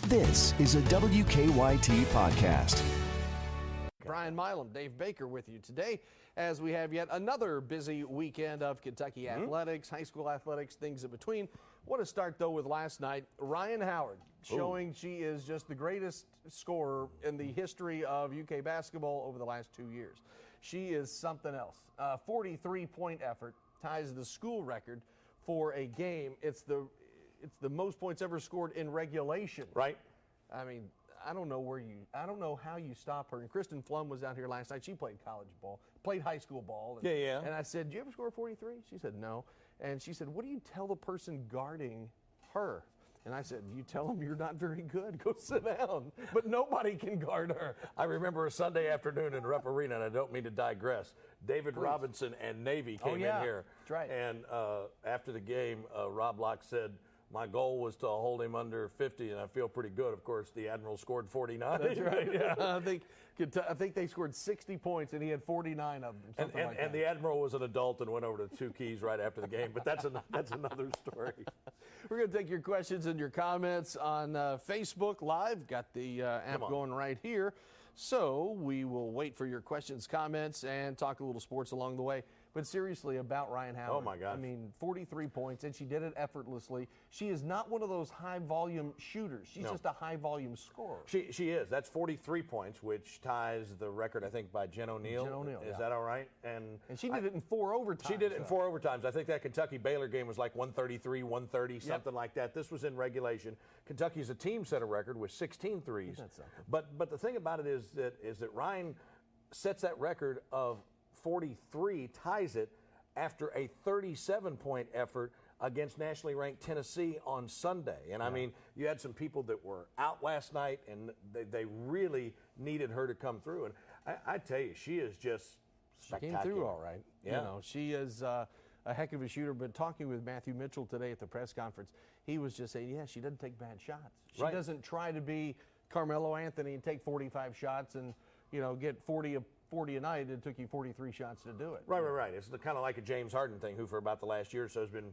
This is a WKYT podcast. Brian Milam, Dave Baker with you today as we have yet another busy weekend of Kentucky athletics, high school athletics, things in between. Want to start, though, with last night. Ryan Howard showing she is just the greatest scorer in the history of UK basketball over the last 2 years. She is something else. 43-point effort ties the school record for a game. It's the most points ever scored in regulation. Right. I mean, I don't know how you stop her. And Kristen Flum was out here last night. She played college ball, played high school ball. And, Yeah. And I said, "Do you ever score 43?" She said, "No." And she said, "What do you tell the person guarding her?" And I said, "You tell them you're not very good. Go sit down." But nobody can guard her. I remember a Sunday afternoon in Rupp Arena, and I don't mean to digress. David Robinson and Navy came in here. That's right. And after the game, Rob Locke said, "My goal was to hold him under 50, and I feel pretty good." Of course, the Admiral scored 49. That's right. Yeah. I think they scored 60 points, and he had 49 of them. And the Admiral was an adult and went over to Two Keys right after the game. But that's another story. We're going to take your questions and your comments on Facebook Live. Got the app going right here. So we will wait for your questions, comments, and talk a little sports along the way. But seriously, about Ryan Howard. Oh, my gosh. I mean, 43 points, and she did it effortlessly. She is not one of those high-volume shooters. She's just a high-volume scorer. She is. That's 43 points, which ties the record, I think, by Jen O'Neill. Is that all right? And she did it in 4 overtimes. She did it in 4 overtimes. I think that Kentucky-Baylor game was like 133, 130, something like that. This was in regulation. Kentucky as a team set a record with 16 threes. But the thing about it is that Ryan sets that record of 43, ties it after a 37-point effort against nationally ranked Tennessee on Sunday. And I mean, you had some people that were out last night, and they really needed her to come through. And I tell you, she is just spectacular. She came through all right. Yeah. You know, she is a heck of a shooter. But talking with Matthew Mitchell today at the press conference, he was just saying, she doesn't take bad shots. She doesn't try to be Carmelo Anthony and take 45 shots and, get 40 a night. It took you 43 shots to do it. Right. It's kind of like a James Harden thing, who for about the last year or so has been,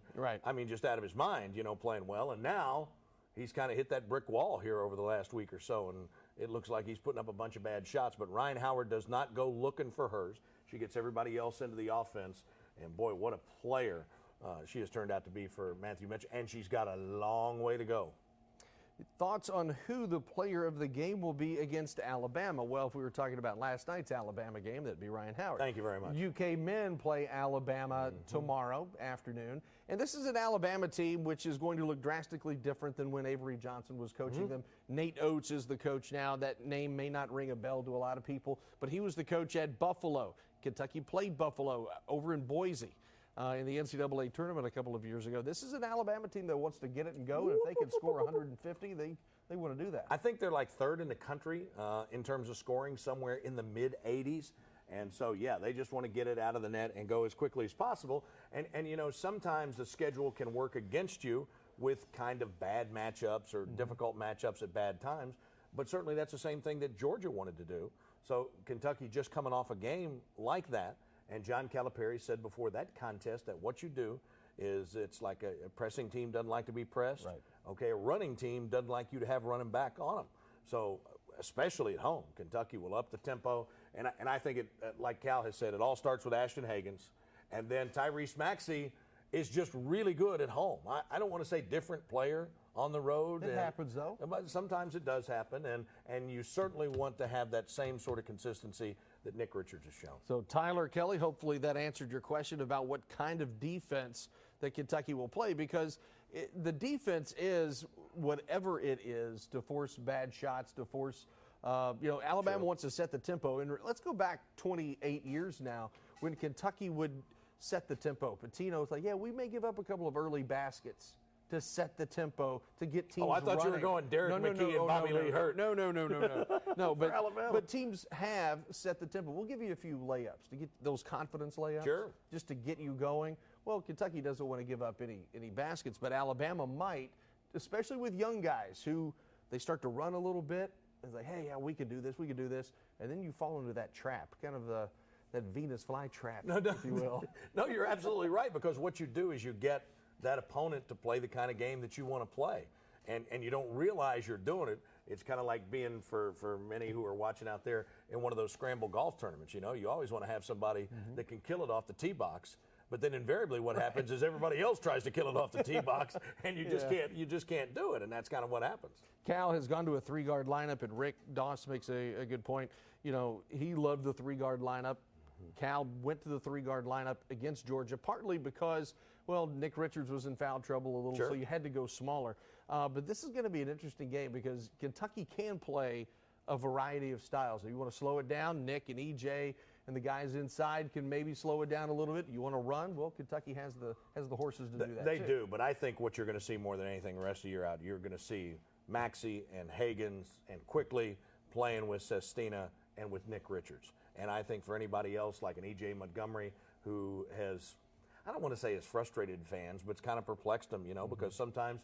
just out of his mind, playing well. And now he's kind of hit that brick wall here over the last week or so, and it looks like he's putting up a bunch of bad shots. But Ryan Howard does not go looking for hers. She gets everybody else into the offense, and boy, what a player she has turned out to be for Matthew Mitchell, and she's got a long way to go. Thoughts on who the player of the game will be against Alabama? Well, if we were talking about last night's Alabama game, that'd be Ryan Howard. Thank you very much. UK men play Alabama tomorrow afternoon. And this is an Alabama team which is going to look drastically different than when Avery Johnson was coaching them. Nate Oates is the coach now. That name may not ring a bell to a lot of people, but he was the coach at Buffalo. Kentucky played Buffalo over in Boise. In the NCAA tournament a couple of years ago. This is an Alabama team that wants to get it and go, and if they can score 150, they want to do that. I think they're like third in the country in terms of scoring, somewhere in the mid-80s. And so, they just want to get it out of the net and go as quickly as possible. And sometimes the schedule can work against you with kind of bad matchups or difficult matchups at bad times. But certainly that's the same thing that Georgia wanted to do. So Kentucky just coming off a game like that. And John Calipari said before that contest that what you do is it's like a pressing team doesn't like to be pressed. Right. Okay, a running team doesn't like you to have running back on them. So especially at home, Kentucky will up the tempo. And I think it, like Cal has said, it all starts with Ashton Hagans. And then Tyrese Maxey is just really good at home. I don't want to say different player on the road. It happens, though. But sometimes it does happen. And you certainly want to have that same sort of consistency that Nick Richards has shown. So Tyler Kelly, hopefully that answered your question about what kind of defense that Kentucky will play, because the defense is whatever it is to force bad shots, to force, Alabama wants to set the tempo. And let's go back 28 years now when Kentucky would set the tempo. Pitino's like, we may give up a couple of early baskets to set the tempo, to get teams running. I thought you were going Derek McKee and Bobby Lee Hurt. No. No, but teams have set the tempo. We'll give you a few layups to get those confidence layups, just to get you going. Well, Kentucky doesn't want to give up any baskets, but Alabama might, especially with young guys who they start to run a little bit. It's like, hey, we can do this, and then you fall into that trap, kind of that Venus flytrap, if you will. No, you're absolutely right, because what you do is you get that opponent to play the kind of game that you want to play. and you don't realize you're doing it. It's kind of like being, for many who are watching out there, in one of those scramble golf tournaments. You know, you always want to have somebody that can kill it off the tee box. But then invariably what happens is everybody else tries to kill it off the tee box, and you just can't do it, and that's kind of what happens. Cal has gone to a three-guard lineup, and Rick Doss makes a good point. You know, he loved the three-guard lineup. Cal went to the three-guard lineup against Georgia, partly because, well, Nick Richards was in foul trouble a little, so you had to go smaller. But this is going to be an interesting game because Kentucky can play a variety of styles. If you want to slow it down, Nick and EJ and the guys inside can maybe slow it down a little bit. You want to run? Well, Kentucky has the horses to do that. They do, but I think what you're going to see more than anything the rest of the year out, you're going to see Maxey and Hagens and Quickly playing with Sestina and with Nick Richards. And I think for anybody else like an EJ Montgomery who has, I don't want to say has frustrated fans, but it's kind of perplexed them, you know, because sometimes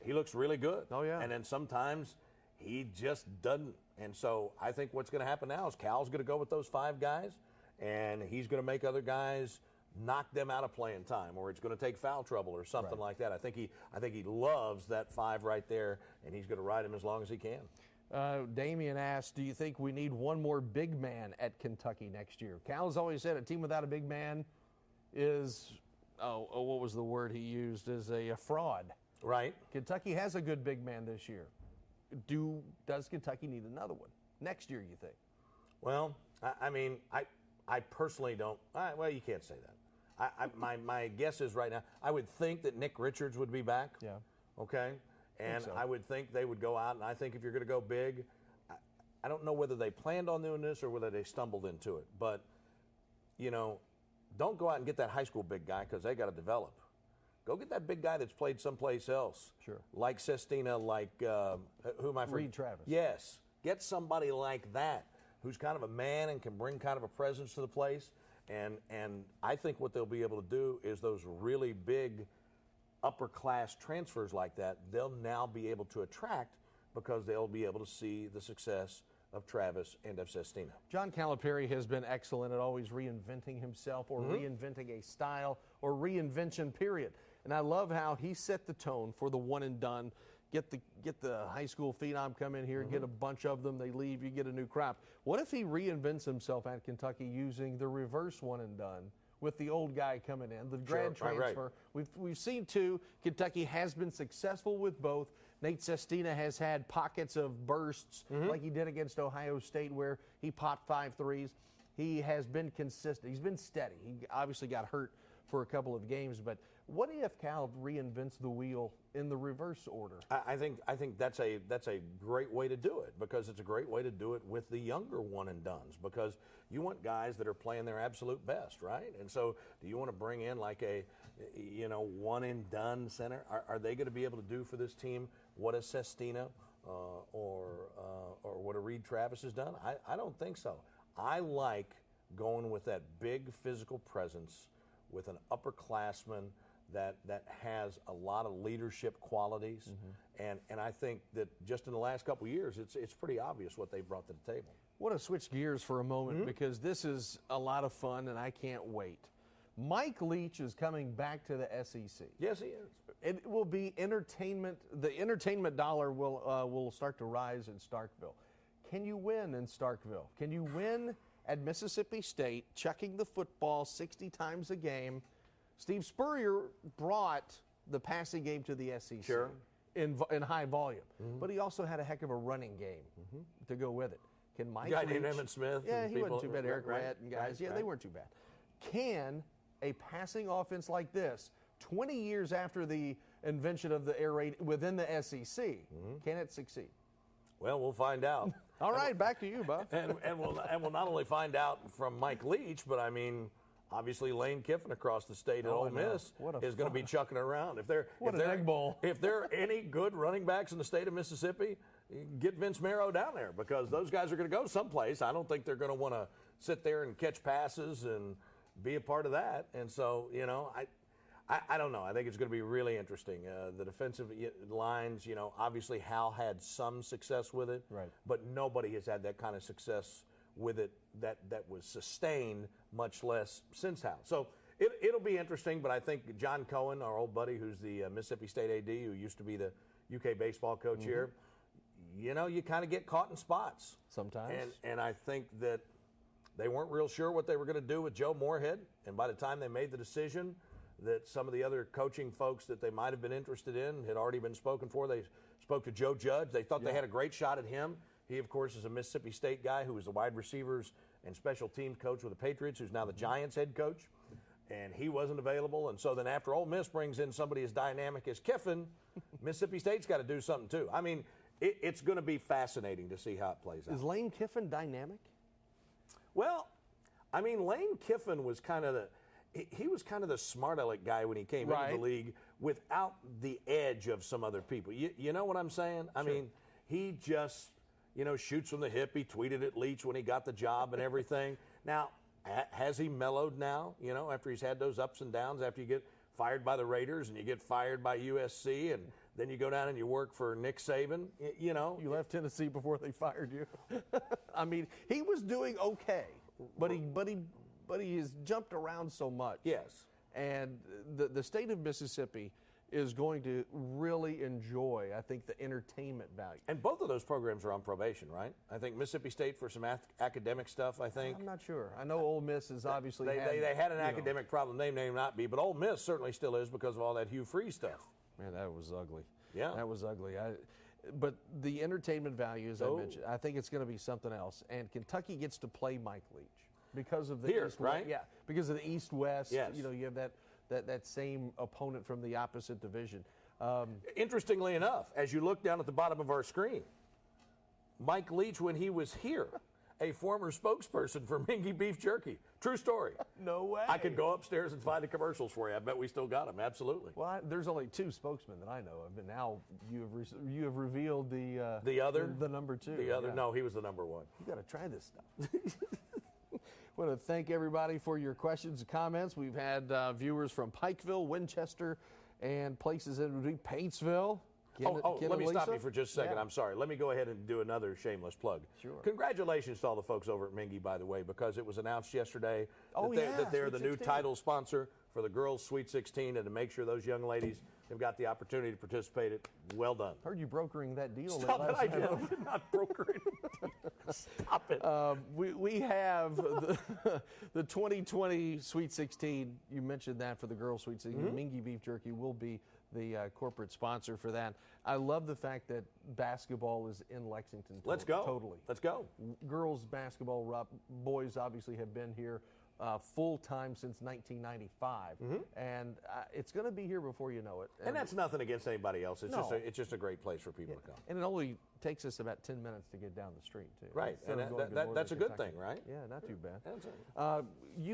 he looks really good. Oh, yeah. And then sometimes he just doesn't. And so I think what's going to happen now is Cal's going to go with those 5 guys, and he's going to make other guys knock them out of playing time, or it's going to take foul trouble or something like that. I think he loves that 5 right there, and he's going to ride him as long as he can. Damian asked, do you think we need one more big man at Kentucky next year? Cal's always said a team without a big man is, what was the word he used, is a fraud. Right. Kentucky has a good big man this year. Does Kentucky need another one next year, you think? Well, I mean, I personally don't. Well, you can't say that. My guess is right now, I would think that Nick Richards would be back. Yeah. Okay. And so. I would think they would go out, and I think if you're going to go big, I don't know whether they planned on doing this or whether they stumbled into it. But, you know, don't go out and get that high school big guy because they got to develop. Go get that big guy that's played someplace else. Sure. Like Sestina, like who am I? Reed Travis. Yes. Get somebody like that who's kind of a man and can bring kind of a presence to the place. And I think what they'll be able to do is those really big upper class transfers like that, they'll now be able to attract because they'll be able to see the success of Travis and of Sestina. John Calipari has been excellent at always reinventing himself or reinventing a style or reinvention, period. And I love how he set the tone for the one and done. Get the high school phenom come in here, get a bunch of them, they leave, you get a new crop. What if he reinvents himself at Kentucky using the reverse one and done with the old guy coming in, the grad transfer? Right. We've seen 2. Kentucky has been successful with both. Nate Sestina has had pockets of bursts like he did against Ohio State where he popped 5 threes. He has been consistent. He's been steady. He obviously got hurt for a couple of games, but what if Cal reinvents the wheel in the reverse order? I think that's a great way to do it because it's a great way to do it with the younger one and dones because you want guys that are playing their absolute best, right? And so do you want to bring in like a one and done center? Are they going to be able to do for this team what a Sestina or what a Reed Travis has done? I don't think so. I like going with that big physical presence with an upperclassman that has a lot of leadership qualities, and I think that just in the last couple of years, it's pretty obvious what they brought to the table. I want to switch gears for a moment because this is a lot of fun, and I can't wait. Mike Leach is coming back to the SEC. Yes, he is. It will be entertainment. The entertainment dollar will start to rise in Starkville. Can you win in Starkville? Can you win at Mississippi State, chucking the football 60 times a game? Steve Spurrier brought the passing game to the SEC in high volume, but he also had a heck of a running game to go with it. Can Mike guy Leach, named Emmett Smith? Yeah, he wasn't too bad. Eric right, Ratt and guys, right. they weren't too bad. Can a passing offense like this, 20 years after the invention of the air raid within the SEC, can it succeed? Well, we'll find out. All right, back to you, Bob. and we'll not only find out from Mike Leach, but I mean, obviously Lane Kiffin across the state at Ole Miss is going to be chucking around. If there are any good running backs in the state of Mississippi, get Vince Marrow down there because those guys are going to go someplace. I don't think they're going to want to sit there and catch passes and be a part of that. And so, I don't know. I think it's going to be really interesting. The defensive lines, obviously Hal had some success with it, right, but nobody has had that kind of success with it that was sustained, much less since Hal. So it'll be interesting, but I think John Cohen, our old buddy who's the Mississippi State AD, who used to be the UK baseball coach here, you know, you kind of get caught in spots. Sometimes. And I think that they weren't real sure what they were going to do with Joe Moorhead. And by the time they made the decision that some of the other coaching folks that they might have been interested in had already been spoken for, they spoke to Joe Judge. They thought they had a great shot at him. He, of course, is a Mississippi State guy who was the wide receivers and special teams coach with the Patriots, who's now the Giants head coach. And he wasn't available. And so then after Ole Miss brings in somebody as dynamic as Kiffin, Mississippi State's got to do something too. I mean, it's going to be fascinating to see how it plays out. Is Lane Kiffin dynamic? Well, I mean, Lane Kiffin was kind of he was kind of the smart aleck guy when he came into the league without the edge of some other people. You know what I'm saying? I mean, he just, you know, shoots from the hip. He tweeted at Leach when he got the job and everything. Now, has he mellowed now, you know, after he's had those ups and downs, after you get fired by the Raiders and you get fired by USC and then you go down and you work for Nick Saban, you know. You left Tennessee before they fired you. I mean, he was doing okay, but he has jumped around so much. Yes. And the state of Mississippi is going to really enjoy, I think, the entertainment value. And both of those programs are on probation, right? I think Mississippi State for some academic stuff, I think. I'm not sure. I know Ole Miss is obviously they had an academic problem. They may not be, but Ole Miss certainly still is because of all that Hugh Freeze stuff. Man, that was ugly. Yeah. That was ugly. But the entertainment value, as I mentioned, I think it's going to be something else. And Kentucky gets to play Mike Leach because of the East-West. Right? Yeah, because of the East-West. Yes. You know, you have that same opponent from the opposite division. Interestingly enough, as you look down at the bottom of our screen, Mike Leach, when he was here, a former spokesperson for Mingy Beef Jerky. True story. No way. I could go upstairs and find the commercials for you. I bet we still got them. Absolutely. Well, there's only 2 spokesmen that I know of, and now you have revealed the other, the number 2. The other, no, he was the number 1. You got to try this stuff. I want to thank everybody for your questions and comments. We've had viewers from Pikeville, Winchester, and places in between Paintsville. Let me stop you for just a second. Yeah. I'm sorry. Let me go ahead and do another shameless plug. Sure. Congratulations to all the folks over at Mingy, by the way, because it was announced yesterday that they're the new title sponsor for the girls' Sweet 16, and to make sure those young ladies have got the opportunity to participate. Well done. Heard you brokering that deal. Stop it, I did. I'm not brokering. Stop it. We have the 2020 Sweet 16. You mentioned that for the girls' Sweet 16. Mingy Beef Jerky will be the corporate sponsor for that. I love the fact that basketball is in Lexington. Let's go. Totally. Let's go. Girls basketball, boys obviously have been here full-time since 1995. And it's going to be here before you know it. And that's nothing against anybody else. It's just a great place for people to come. And it only takes us about 10 minutes to get down the street, too. Right. And that's a good thing, right? Yeah, not too bad. That's right.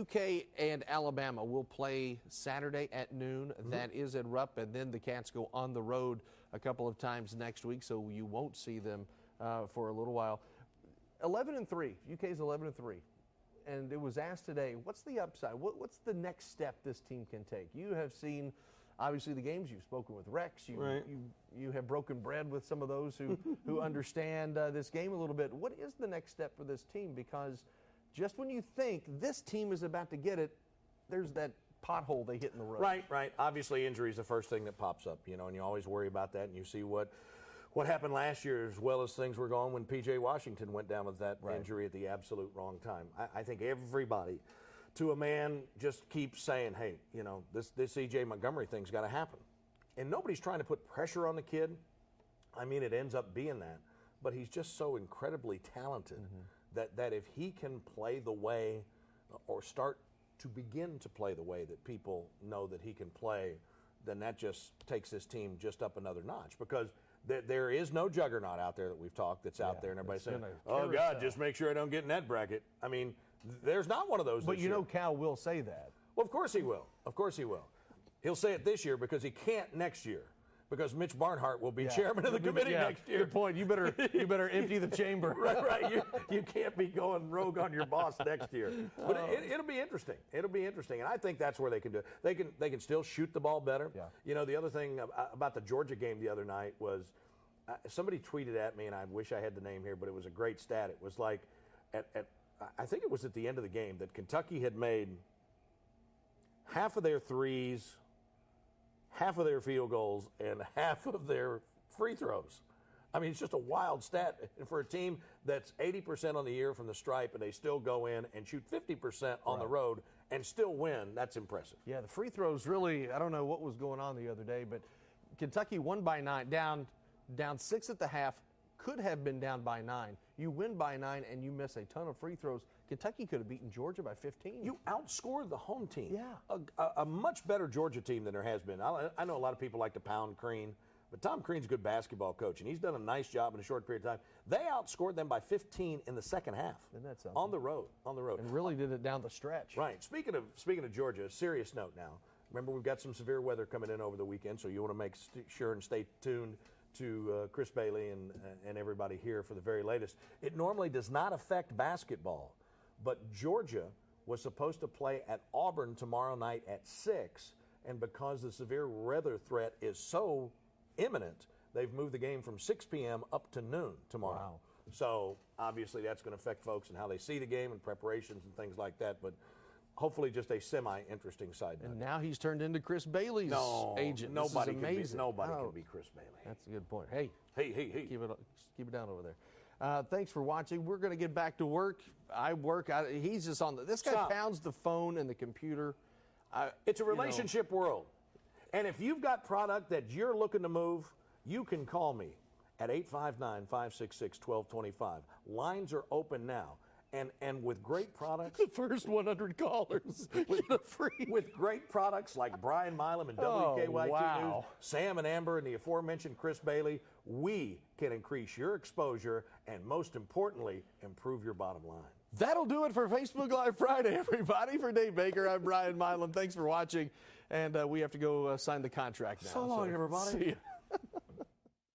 UK and Alabama will play Saturday at noon. That is at Rupp, and then the Cats go on the road a couple of times next week, so you won't see them for a little while. 11-3. UK's 11-3. And it was asked today, what's the upside? What's the next step this team can take? You have seen, obviously, the games. You've spoken with Rex. You have broken bread with some of those who understand this game a little bit. What is the next step for this team? Because just when you think this team is about to get it, there's that pothole they hit in the road. Right. Obviously, injury is the first thing that pops up, you know, and you always worry about that, and you see what happened last year as well as things were going when P.J. Washington went down with that injury at the absolute wrong time. I think everybody, to a man, just keeps saying, hey, you know, this C.J. Montgomery thing's got to happen. And nobody's trying to put pressure on the kid. I mean, it ends up being that. But he's just so incredibly talented that if he can play the way or start to begin to play the way that people know that he can play, then that just takes this team just up another notch. Because there is no juggernaut out there that we've talked that's out there, and everybody's saying, oh, God, just make sure I don't get in that bracket. I mean, there's not one of those But this you year. know Cal will say that. Well, of course he will. Of course he will. He'll say it this year because he can't next year. Because Mitch Barnhart will be chairman of the committee next year. Good point. You better empty the chamber. Right. You can't be going rogue on your boss next year. But it'll be interesting. It'll be interesting, and I think that's where they can do it. They can still shoot the ball better. Yeah. You know, the other thing about the Georgia game the other night was somebody tweeted at me, and I wish I had the name here, but it was a great stat. It was like I think it was at the end of the game that Kentucky had made half of their threes, half of their field goals, and half of their free throws. I mean, it's just a wild stat. And for a team that's 80% on the year from the stripe and they still go in and shoot 50% on the road and still win, that's impressive. Yeah, the free throws really, I don't know what was going on the other day, but Kentucky won by 9, down 6 at the half, could have been down by 9. You win by 9 and you miss a ton of free throws. Kentucky could have beaten Georgia by 15. You outscored the home team. Yeah. A much better Georgia team than there has been. I know a lot of people like to pound Crean, but Tom Crean's a good basketball coach, and he's done a nice job in a short period of time. They outscored them by 15 in the second half. Isn't that something? On the road. And really did it down the stretch. Right. Speaking of Georgia, a serious note now. Remember, we've got some severe weather coming in over the weekend, so you want to make sure and stay tuned to Chris Bailey and everybody here for the very latest. It normally does not affect basketball, but Georgia was supposed to play at Auburn tomorrow night at 6, and because the severe weather threat is so imminent, they've moved the game from 6 p.m. up to noon tomorrow. Wow. So obviously that's going to affect folks and how they see the game and preparations and things like that, but hopefully just a semi-interesting side note. And now he's turned into Chris Bailey's agent. Nobody this is amazing. Nobody can be Chris Bailey. That's a good point. Hey. Hey. Keep it down over there. Thanks for watching. We're going to get back to work. He's just on this guy pounds the phone and the computer. It's a relationship world. And if you've got product that you're looking to move, you can call me at 859-566-1225. Lines are open now. And with great products. The first 100 callers get a free. With great products like Brian Milam and WKYT News, Sam and Amber and the aforementioned Chris Bailey, we can increase your exposure and, most importantly, improve your bottom line. That'll do it for Facebook Live Friday, everybody. For Dave Baker, I'm Brian Milam. Thanks for watching. And we have to go sign the contract now. So long, everybody. See ya.